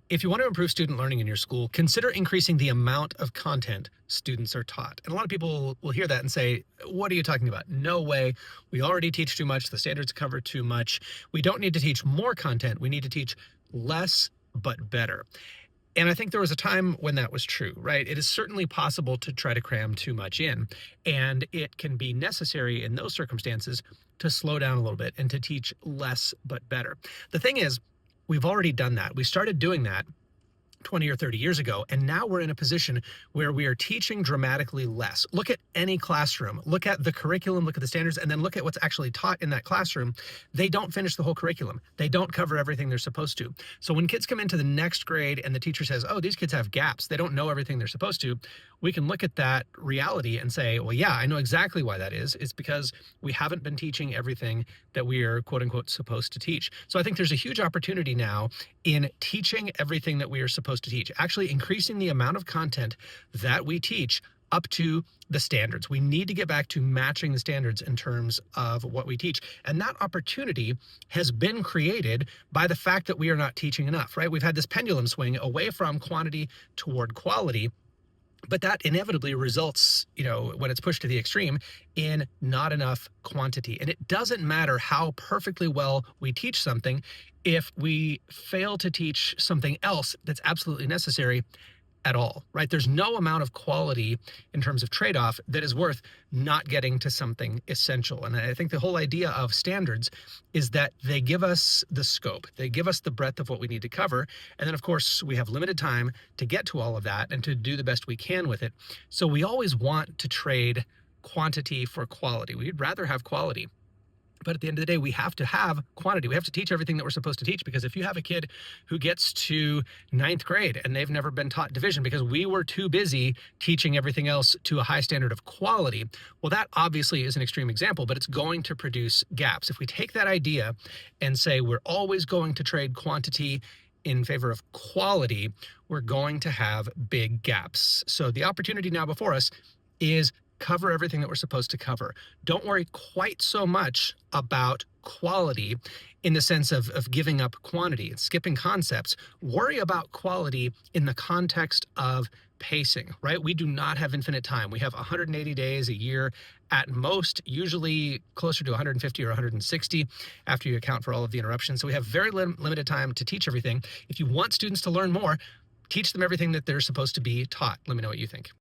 If you want to improve student learning in your school, consider increasing the amount of content students are taught. And a lot of people will hear that and say, what are you talking about? No way. We already teach too much. The standards cover too much. We don't need to teach more content. We need to teach less, but better. And I think there was a time when that was true, right? It is certainly possible to try to cram too much in, and it can be necessary in those circumstances to slow down a little bit and to teach less but better. The thing is, we've already done that. We started doing that 20 or 30 years ago. And now we're in a position where we are teaching dramatically less. Look at any classroom, look at the curriculum, look at the standards, and then look at what's actually taught in that classroom. They don't finish the whole curriculum. They don't cover everything they're supposed to. So when kids come into the next grade and the teacher says, oh, these kids have gaps, they don't know everything they're supposed to, we can look at that reality and say, well, yeah, I know exactly why that is. It's because we haven't been teaching everything that we are quote unquote supposed to teach. So I think there's a huge opportunity now in teaching everything that we are supposed to teach, actually increasing the amount of content that we teach up to the standards. We need to get back to matching the standards in terms of what we teach. And that opportunity has been created by the fact that we are not teaching enough, right? We've had this pendulum swing away from quantity toward quality. But that inevitably results, when it's pushed to the extreme, in not enough quantity. And it doesn't matter how perfectly well we teach something if we fail to teach something else that's absolutely necessary at all, right? There's no amount of quality in terms of trade-off that is worth not getting to something essential. And I think the whole idea of standards is that they give us the scope, they give us the breadth of what we need to cover. And then of course we have limited time to get to all of that and to do the best we can with it. So we always want to trade quantity for quality. We'd rather have quality. But at the end of the day, we have to have quantity. We have to teach everything that we're supposed to teach, because if you have a kid who gets to ninth grade and they've never been taught division because we were too busy teaching everything else to a high standard of quality, well, that obviously is an extreme example, but it's going to produce gaps. If we take that idea and say we're always going to trade quantity in favor of quality, we're going to have big gaps. So the opportunity now before us is cover everything that we're supposed to cover. Don't worry quite so much about quality in the sense of giving up quantity and skipping concepts. Worry about quality in the context of pacing, right? We do not have infinite time. We have 180 days a year at most, usually closer to 150 or 160 after you account for all of the interruptions. So we have very limited time to teach everything. If you want students to learn more, teach them everything that they're supposed to be taught. Let me know what you think.